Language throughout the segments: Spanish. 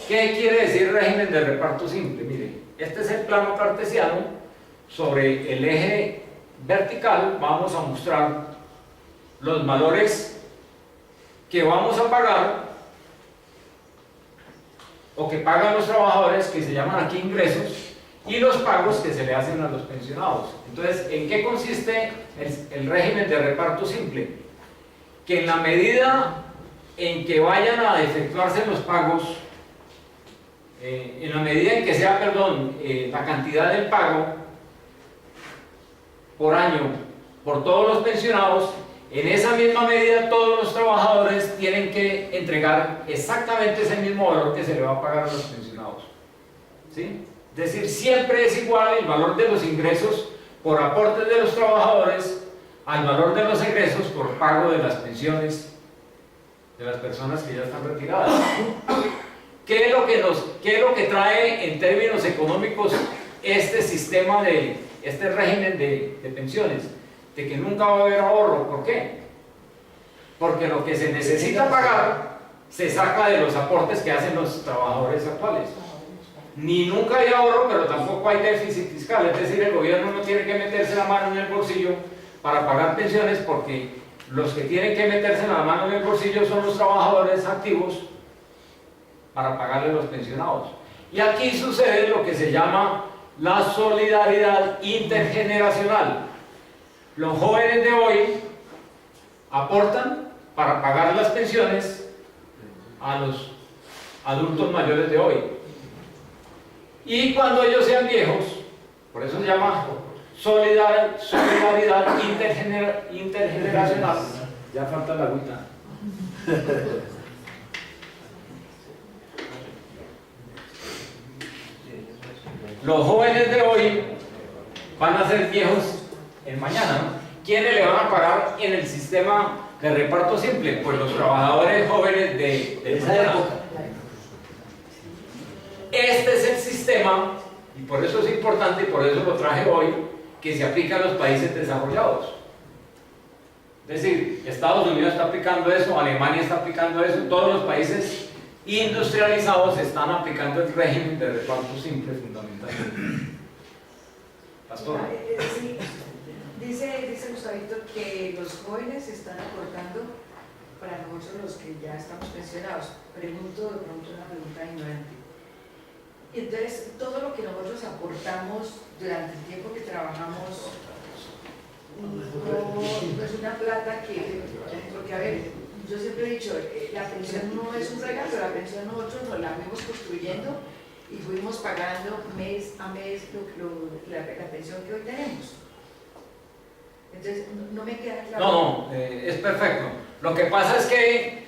¿Qué quiere decir régimen de reparto simple? Mire, este es el plano cartesiano. Sobre el eje vertical vamos a mostrar los valores que vamos a pagar o que pagan los trabajadores, que se llaman aquí ingresos, y los pagos que se le hacen a los pensionados. Entonces, ¿en qué consiste el régimen de reparto simple? Que en la medida en que vayan a efectuarse los pagos, en la medida en que sea, la cantidad del pago por año por todos los pensionados, en esa misma medida todos los trabajadores tienen que entregar exactamente ese mismo valor que se le va a pagar a los pensionados, ¿sí? Es decir, siempre es igual el valor de los ingresos por aportes de los trabajadores al valor de los egresos por pago de las pensiones de las personas que ya están retiradas. ¿Qué es lo que trae en términos económicos este sistema este régimen de pensiones? De que nunca va a haber ahorro. ¿Por qué? Porque lo que se necesita pagar se saca de los aportes que hacen los trabajadores actuales. Ni nunca hay ahorro, pero tampoco hay déficit fiscal. Es decir, el gobierno no tiene que meterse la mano en el bolsillo para pagar pensiones, porque los que tienen que meterse la mano en el bolsillo son los trabajadores activos para pagarle a los pensionados. Y aquí sucede lo que se llama la solidaridad intergeneracional. Los jóvenes de hoy aportan para pagar las pensiones a los adultos mayores de hoy. Y cuando ellos sean viejos, por eso se llama solidaridad intergeneracional. Ya falta la agüita. Los jóvenes de hoy van a ser viejos en mañana, ¿no? ¿Quiénes le van a pagar en el sistema de reparto simple? Pues los trabajadores jóvenes de esa época. Este es el sistema, y por eso es importante, y por eso lo traje hoy, que se aplica a los países desarrollados. Es decir, Estados Unidos está aplicando eso, Alemania está aplicando eso, todos los países industrializados están aplicando el régimen de reparto simple fundamentalmente. Pastor. Sí, dice Gustavito que los jóvenes están aportando para nosotros los que ya estamos pensionados. Pregunto de pronto una pregunta ignorante. Entonces, todo lo que nosotros aportamos durante el tiempo que trabajamos no es una plata que, porque a ver, yo siempre he dicho, la pensión no es un regalo, la pensión nosotros nos la fuimos construyendo y fuimos pagando mes a mes la pensión que hoy tenemos. Entonces, no me queda claro. No, es perfecto. Lo que pasa es que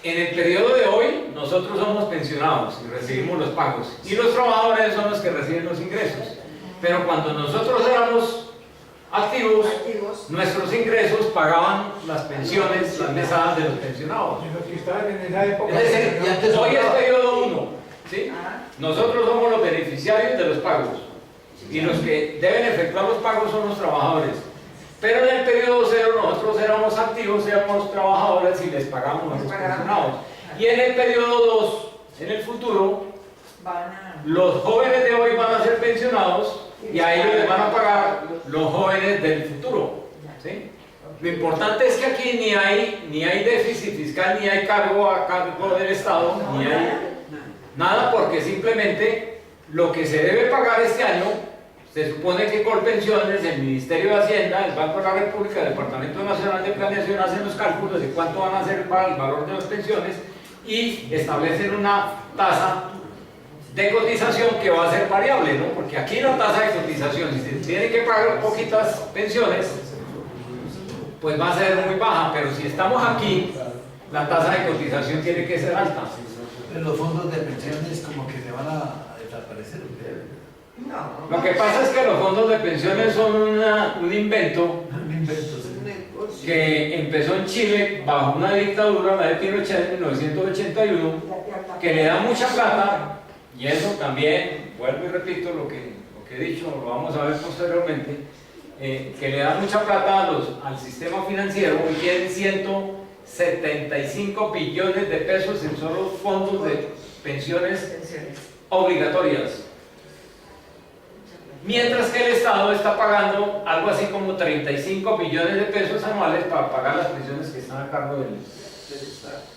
en el periodo de hoy nosotros somos pensionados y recibimos los pagos, y los trabajadores son los que reciben los ingresos. Pero cuando nosotros éramos activos, nuestros ingresos pagaban las pensiones, las mesadas de los pensionados. Es decir, hoy es periodo 1, ¿sí? Nosotros somos los beneficiarios de los pagos, y los que deben efectuar los pagos son los trabajadores. Pero en el periodo 0 nosotros éramos activos, éramos trabajadores y les pagamos a los pensionados. Y en el periodo 2, en el futuro, los jóvenes de hoy van a ser pensionados y a ellos les van a pagar los jóvenes del futuro, ¿sí? Lo importante es que aquí ni hay déficit fiscal, ni hay cargo a cargo del Estado, ni hay nada, porque simplemente lo que se debe pagar este año, se supone que Colpensiones, el Ministerio de Hacienda, el Banco de la República, el Departamento Nacional de Planeación hacen los cálculos de cuánto van a ser para el valor de las pensiones y establecen una tasa de cotización que va a ser variable, ¿no? Porque aquí la tasa de cotización, si se tiene que pagar poquitas pensiones, pues va a ser muy baja, pero si estamos aquí, la tasa de cotización tiene que ser alta. Pero los fondos de pensiones como que se van a desaparecer. No. Lo que pasa es que los fondos de pensiones son un invento que empezó en Chile bajo una dictadura, la de Pinochet en 1981, que le da mucha plata, y eso también, vuelvo y repito lo que he dicho, lo vamos a ver posteriormente, que le da mucha plata al sistema financiero. Hoy tienen 75 billones de pesos en solo fondos de pensiones obligatorias. Mientras que el Estado está pagando algo así como 35 billones de pesos anuales para pagar las pensiones que están a cargo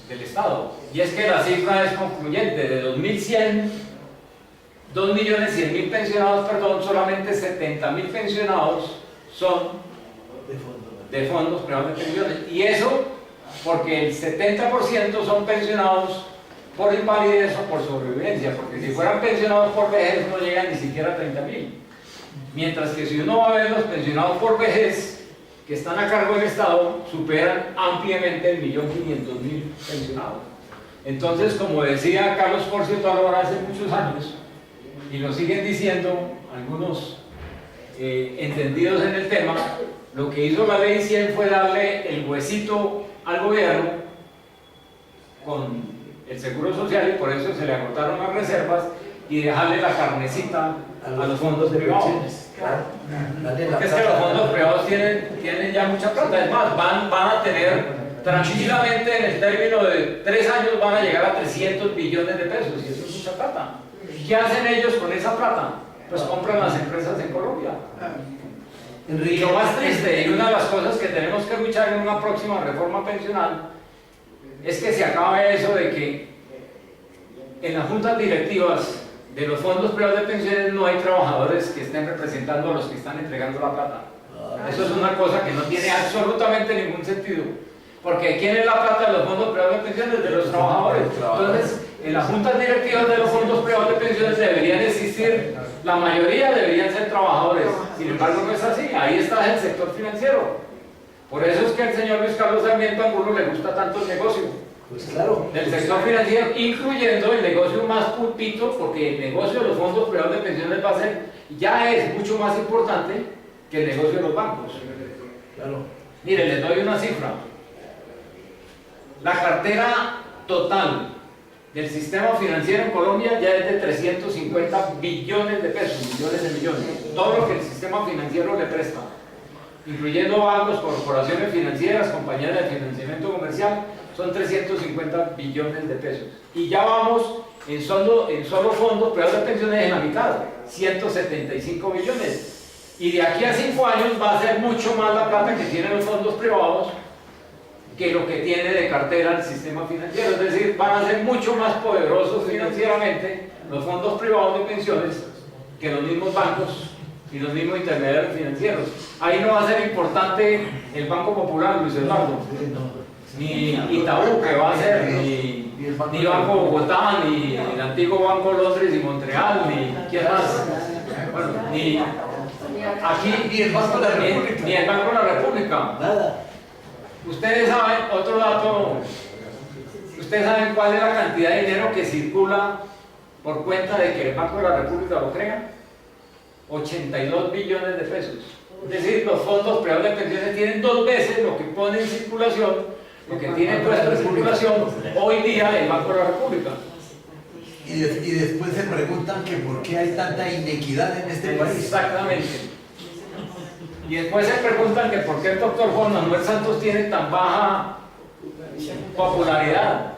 del Estado. Y es que la cifra es concluyente: de 2.100.000 pensionados, solamente 70.000 pensionados son de fondos privados de pensiones. Y eso porque el 70% son pensionados por invalidez o por sobrevivencia, porque si fueran pensionados por vejez no llegan ni siquiera a 30.000. Mientras que si uno va a ver los pensionados por vejez que están a cargo del Estado, superan ampliamente el 1.500.000 pensionados. Entonces, como decía Carlos Porcio Tolora hace muchos años, y lo siguen diciendo algunos entendidos en el tema, lo que hizo la ley 100 fue darle el huesito al gobierno con el seguro social, y por eso se le agotaron las reservas, y dejarle la carnecita a los fondos privados. Claro. Porque es que los fondos privados tienen ya mucha plata. Es más, van a tener tranquilamente, en el término de 3 años, van a llegar a 300 billones de pesos, y eso es mucha plata. ¿Qué hacen ellos con esa plata? Pues compran las empresas en Colombia. Y lo más triste, y una de las cosas que tenemos que luchar en una próxima reforma pensional, es que se acabe eso de que en las juntas directivas de los fondos privados de pensiones no hay trabajadores que estén representando a los que están entregando la plata. Eso es una cosa que no tiene absolutamente ningún sentido. Porque ¿quién es la plata de los fondos privados de pensiones? De los trabajadores. Entonces, en las juntas directivas de los fondos privados de pensiones deberían existir, la mayoría deberían ser trabajadores. Sin embargo, no es así. Ahí está el sector financiero. Por eso es que al señor Luis Carlos Sarmiento Angulo le gusta tanto el negocio. Pues claro. Del sector financiero, incluyendo el negocio más pulpito, porque el negocio de los fondos privados de pensiones ya es mucho más importante que el negocio de los bancos. Claro. Miren, les doy una cifra. La cartera total del sistema financiero en Colombia ya es de 350 billones de pesos, millones de millones. Todo lo que el sistema financiero le presta, incluyendo bancos, corporaciones financieras, compañías de financiamiento comercial, son 350 billones de pesos. Y ya vamos en solo fondos privados de pensiones en la mitad, 175 billones. Y de aquí a 5 años va a ser mucho más la plata que tienen los fondos privados que lo que tiene de cartera el sistema financiero. Es decir, van a ser mucho más poderosos financieramente los fondos privados de pensiones que los mismos bancos y los mismos intermediarios financieros. Ahí no va a ser importante el Banco Popular, Luis Eduardo, ni Itaú, que va a ser, ni Banco Bogotá, ni el antiguo Banco Londres y Montreal, ni quién más, bueno, ni aquí, Ni el Banco de la República. ni el Banco de la República. Nada. Ustedes saben, otro dato, ustedes saben cuál es la cantidad de dinero que circula por cuenta de que el Banco de la República lo crea. 82 billones de pesos. Es decir, los fondos privados de pensiones tienen 2 veces lo que pone en circulación, lo que tiene puesto en circulación hoy día el Banco de la República. Y después se preguntan que por qué hay tanta inequidad en este país. Exactamente. Y después se preguntan que por qué el doctor Juan Manuel Santos tiene tan baja popularidad.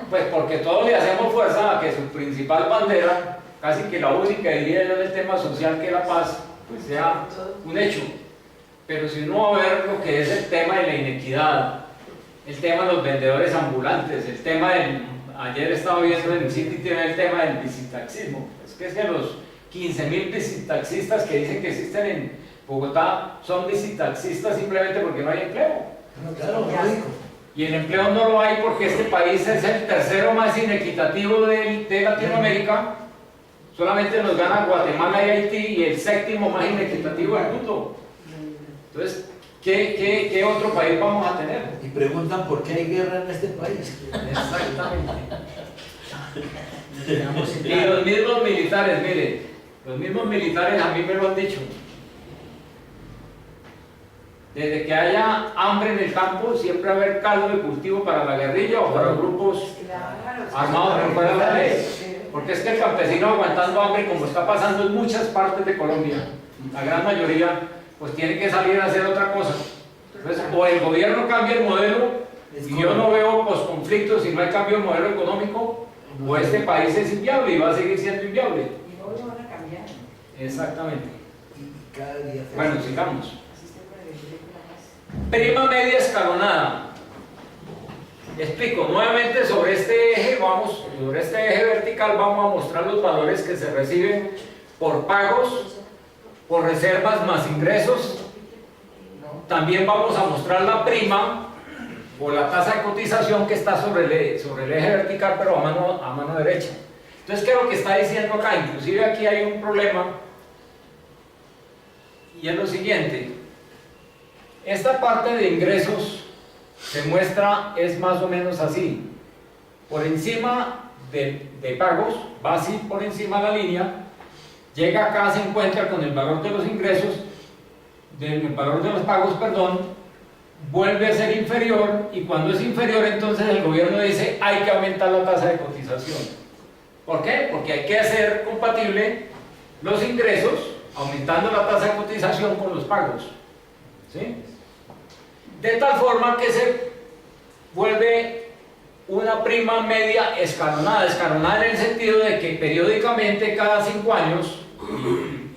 Pues porque todos le hacemos fuerza a que su principal bandera, casi que la única, diría yo, del tema social, que es la paz, pues sea un hecho. Pero si uno va a ver lo que es el tema de la inequidad, el tema de los vendedores ambulantes, el tema del... Ayer estaba viendo en el sitio el tema del visitaxismo. Es que los 15.000 visitaxistas que dicen que existen en Bogotá son visitaxistas simplemente porque no hay empleo. Claro, lógico. Y el empleo no lo hay porque este país es el tercero más inequitativo de Latinoamérica. Solamente nos gana Guatemala y Haití, y el séptimo más inequitativo del mundo. Entonces, ¿qué otro país vamos a tener? Y preguntan por qué hay guerra en este país. Exactamente. Y los mismos militares, mire, los mismos militares a mí me lo han dicho. Desde que haya hambre en el campo, siempre va a haber caldo de cultivo para la guerrilla o para los grupos armados que fuera de la ley. Porque es que el campesino aguantando hambre, como está pasando en muchas partes de Colombia, la gran mayoría, pues tiene que salir a hacer otra cosa. Entonces, o el gobierno cambia el modelo, y yo no veo conflictos si no hay cambio de modelo económico, o este país es inviable y va a seguir siendo inviable. Y no lo van a cambiar. Exactamente. Y cada día se Bueno, sigamos. Así está por el ejemplo de la paz. Prima media escalonada. Explico, nuevamente sobre este eje vertical vamos a mostrar los valores que se reciben por pagos, por reservas más ingresos. También vamos a mostrar la prima o la tasa de cotización que está sobre el eje vertical, pero a mano derecha. Entonces, ¿qué es lo que está diciendo acá? Inclusive aquí hay un problema, y es lo siguiente. Esta parte de ingresos se muestra, es más o menos así. Por encima de pagos, va así por encima de la línea, llega acá, se encuentra con el valor de los ingresos, el valor de los pagos, perdón, vuelve a ser inferior, y cuando es inferior, entonces el gobierno dice hay que aumentar la tasa de cotización. ¿Por qué? Porque hay que hacer compatible los ingresos, aumentando la tasa de cotización con los pagos. ¿Sí? De tal forma que se vuelve una prima media escalonada. Escalonada en el sentido de que periódicamente, cada 5 años,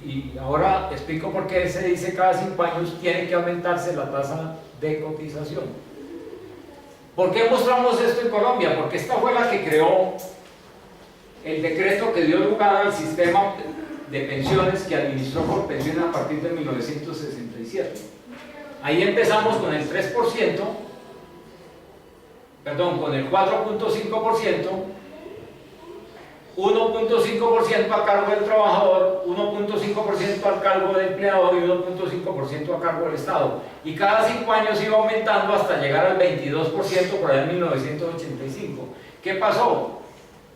y ahora explico por qué se dice cada 5 años, tiene que aumentarse la tasa de cotización. ¿Por qué mostramos esto en Colombia? Porque esta fue la que creó el decreto que dio lugar al sistema de pensiones que administró por pensiones a partir de 1967. Ahí empezamos con el 3%, perdón, con el 4.5%, 1.5% a cargo del trabajador, 1.5% a cargo del empleador y 1.5% a cargo del Estado. Y cada 5 años iba aumentando hasta llegar al 22% por allá en 1985. ¿Qué pasó?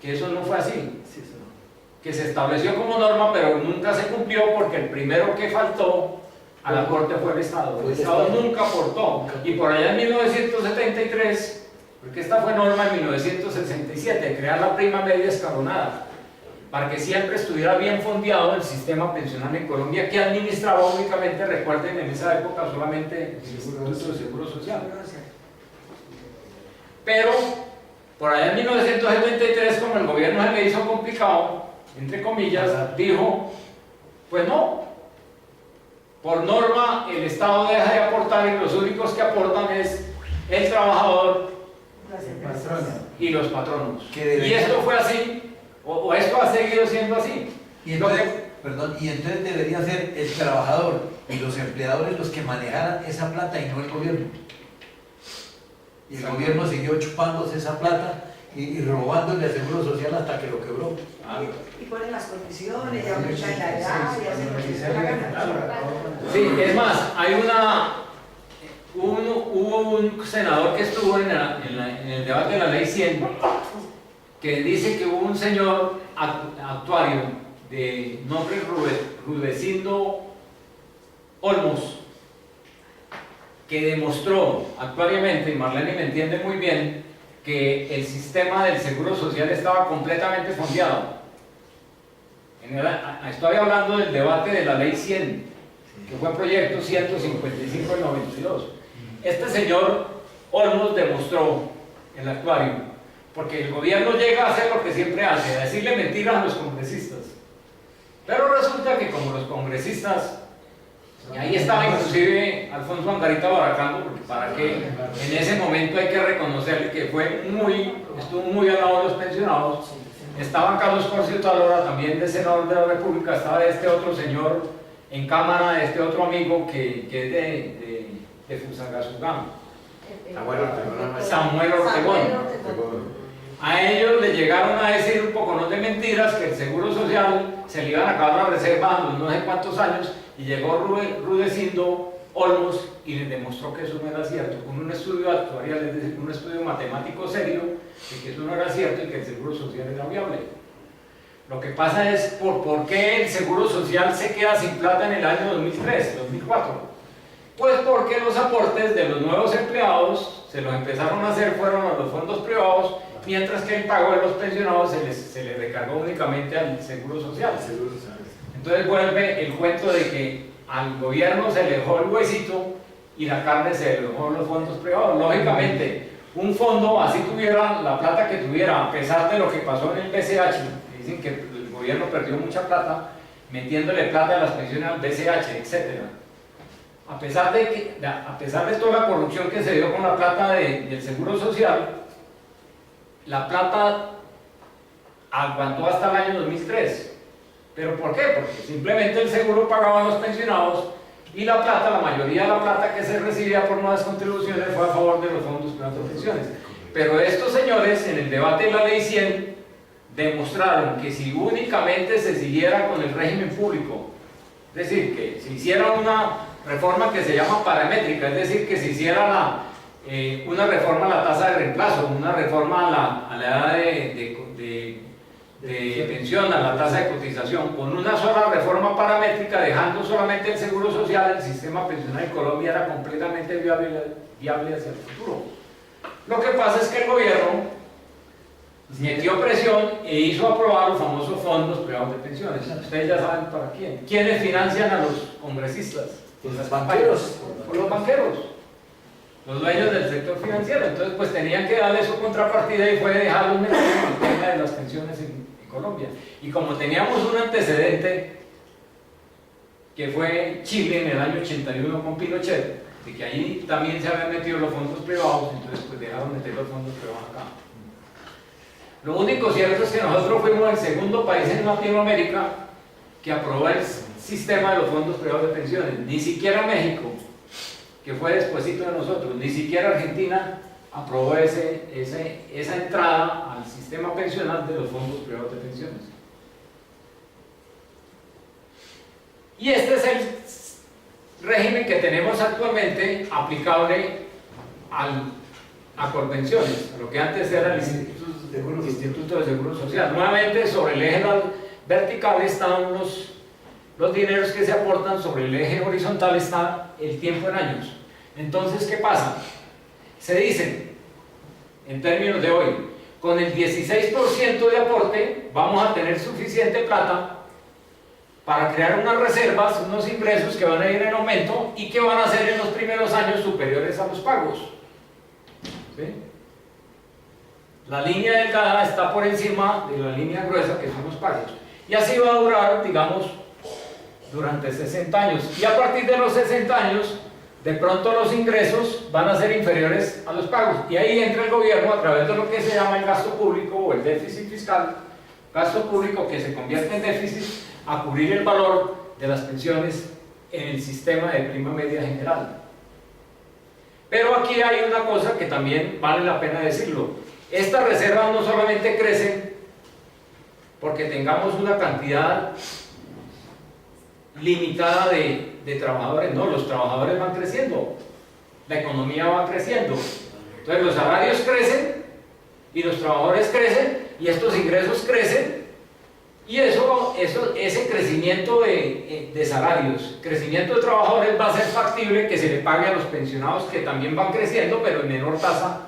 Que eso no fue así. Que se estableció como norma, pero nunca se cumplió porque el primero que faltó a la Corte fue el Estado. El Estado nunca aportó. Y por allá en 1973, porque esta fue norma en 1967, crear la prima media escalonada, para que siempre estuviera bien fondeado el sistema pensional en Colombia, que administraba únicamente, recuerden, en esa época solamente el Seguro Social. Pero, por allá en 1973, como el gobierno se le hizo complicado, entre comillas, dijo, pues no, por norma el Estado deja de aportar y los únicos que aportan es el trabajador y los patronos. Y esto fue así, o esto ha seguido siendo así. Y entonces, y entonces debería ser el trabajador y los empleadores los que manejaran esa plata y no el gobierno. Y el gobierno siguió chupándose esa plata y robándole al Seguro Social hasta que lo quebró. Y ponen las condiciones, y aumentan la edad, y hacen lo que les dé la gana. Sí, es más, hubo un senador que estuvo en el debate de la ley 100 que dice que hubo un señor actuario de nombre Rudecindo Olmos que demostró actuariamente, y Marlene me entiende muy bien, que el sistema del Seguro Social estaba completamente fondeado. Estoy hablando del debate de la ley 100, que fue proyecto 155 del 92. Este señor Olmos demostró, el actuario, porque el gobierno llega a hacer lo que siempre hace, a decirle mentiras a los congresistas. Pero resulta que como los congresistas, y ahí estaba inclusive Alfonso Angarita Baracando, porque para que en ese momento hay que reconocerle que estuvo muy al lado de los pensionados. Estaban Carlos Corcio Talora, también de senador de la República, estaba este otro señor en Cámara, este otro amigo que es de Fusagasugá, Samuel Ortegón. A ellos le llegaron a decir un poco de mentiras, que el Seguro Social se le iban a acabar las reservas a los no sé cuántos años, y llegó Rudecindo Olmos y les demostró que eso no era cierto, con un estudio actuarial, es decir, un estudio matemático serio, de que eso no era cierto y que el Seguro Social era viable. Lo que pasa es por qué el Seguro Social se queda sin plata en el año 2003, 2004. Pues porque los aportes de los nuevos empleados se los empezaron a hacer, fueron a los fondos privados, mientras que el pago de los pensionados se les recargó únicamente al Seguro Social. Entonces vuelve el cuento de que al gobierno se le dejó el huesito y la carne se dejó en los fondos privados. Lógicamente, un fondo, así tuviera la plata que tuviera, a pesar de lo que pasó en el BCH, dicen que el gobierno perdió mucha plata metiéndole plata a las pensiones al BCH, etc. A pesar de toda la corrupción que se dio con la plata del Seguro Social, la plata aguantó hasta el año 2003. ¿Pero por qué? Porque simplemente el seguro pagaba a los pensionados y la plata, la mayoría de la plata que se recibía por nuevas contribuciones fue a favor de los fondos privados de pensiones. Pero estos señores, en el debate de la Ley 100, demostraron que si únicamente se siguiera con el régimen público, es decir, que se hiciera una reforma que se llama paramétrica, es decir, que se hiciera una reforma a la tasa de reemplazo, una reforma a la edad de pensión, a la tasa de cotización, con una sola reforma paramétrica, dejando solamente el seguro social, el sistema pensional en Colombia era completamente viable hacia el futuro. Lo que pasa es que el gobierno metió presión e hizo aprobar los famosos fondos privados de pensiones. Ustedes ya saben para quién. ¿Quiénes financian a los congresistas? Los banqueros. Por los banqueros, los dueños del sector financiero. Entonces, pues tenían que darle su contrapartida y fue dejarlos metidos en el tema de las pensiones en Colombia. Y como teníamos un antecedente que fue Chile en el año 81 con Pinochet, de que allí también se habían metido los fondos privados, entonces pues dejaron meter los fondos privados acá. Lo único cierto es que nosotros fuimos el segundo país en Latinoamérica que aprobó el sistema de los fondos privados de pensiones. Ni siquiera México, que fue despuesito de nosotros, ni siquiera Argentina aprobó esa entrada al sistema pensional de los fondos privados de pensiones. Y este es el régimen que tenemos actualmente aplicable a Colpensiones, a lo que antes era el Instituto de Seguro Social. Nuevamente, sobre el eje vertical están los dineros que se aportan, sobre el eje horizontal está el tiempo en años. Entonces, ¿qué pasa? Se dice, en términos de hoy, con el 16% de aporte vamos a tener suficiente plata para crear unas reservas, unos ingresos que van a ir en aumento y que van a ser en los primeros años superiores a los pagos. ¿Sí? La línea delgada está por encima de la línea gruesa, que son los pagos. Y así va a durar, digamos, durante 60 años. Y a partir de los 60 años, de pronto los ingresos van a ser inferiores a los pagos. Y ahí entra el gobierno a través de lo que se llama el gasto público o el déficit fiscal, gasto público que se convierte en déficit, a cubrir el valor de las pensiones en el sistema de prima media general. Pero aquí hay una cosa que también vale la pena decirlo. Estas reservas no solamente crecen porque tengamos una cantidad limitada de trabajadores, no, los trabajadores van creciendo, la economía va creciendo, entonces los salarios crecen y los trabajadores crecen y estos ingresos crecen y ese crecimiento de salarios, crecimiento de trabajadores va a ser factible que se le pague a los pensionados que también van creciendo pero en menor tasa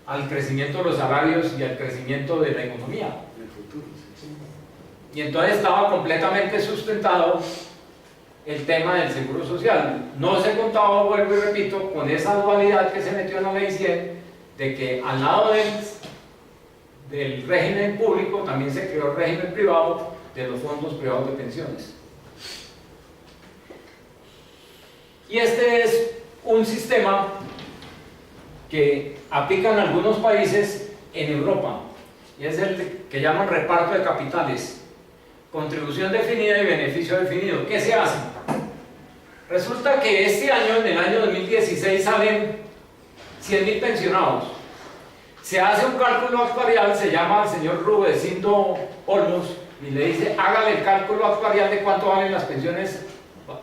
al crecimiento de los salarios y al crecimiento de la economía. Y entonces estaba completamente sustentado el tema del seguro social. No se contaba, vuelvo y repito, con esa dualidad que se metió en la Ley 100, de que al lado del régimen público también se creó el régimen privado de los fondos privados de pensiones. Y este es un sistema que aplican algunos países en Europa, y es el que llaman reparto de capitales, contribución definida y beneficio definido. ¿Qué se hace? Resulta que este año, en el año 2016, salen 100.000 pensionados. Se hace un cálculo actuarial, se llama al señor Rudecindo Olmos y le dice, hágale el cálculo actuarial de cuánto valen las pensiones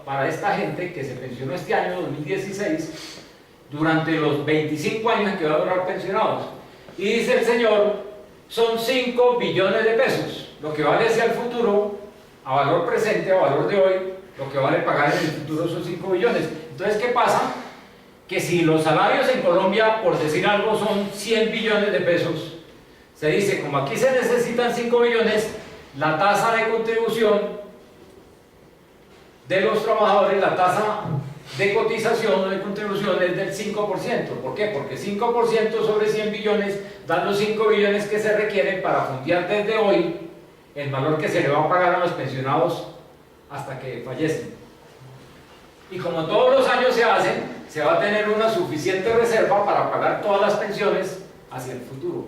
para esta gente que se pensionó este año 2016 durante los 25 años que va a durar pensionados. Y dice el señor, son 5 billones de pesos, lo que vale hacia el futuro, a valor presente, a valor de hoy, lo que vale pagar en el futuro son 5 billones. Entonces, ¿qué pasa? Que si los salarios en Colombia, por decir algo, son 100 billones de pesos, se dice, como aquí se necesitan 5 billones, la tasa de contribución de los trabajadores, la tasa de cotización o de contribución es del 5%. ¿Por qué? Porque 5% sobre 100 billones dan los 5 billones que se requieren para fondear desde hoy el valor que se le va a pagar a los pensionados hasta que fallecen. Y como todos los años se hacen, se va a tener una suficiente reserva para pagar todas las pensiones hacia el futuro.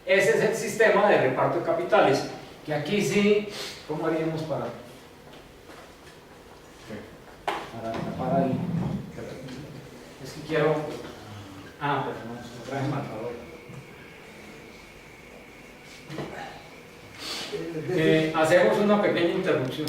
Ese es el sistema de reparto de capitales, que aquí sí, ¿cómo haríamos para tapar ahí? Es que quiero... Ah, perdón, me traje marcador. Hacemos una pequeña interrupción.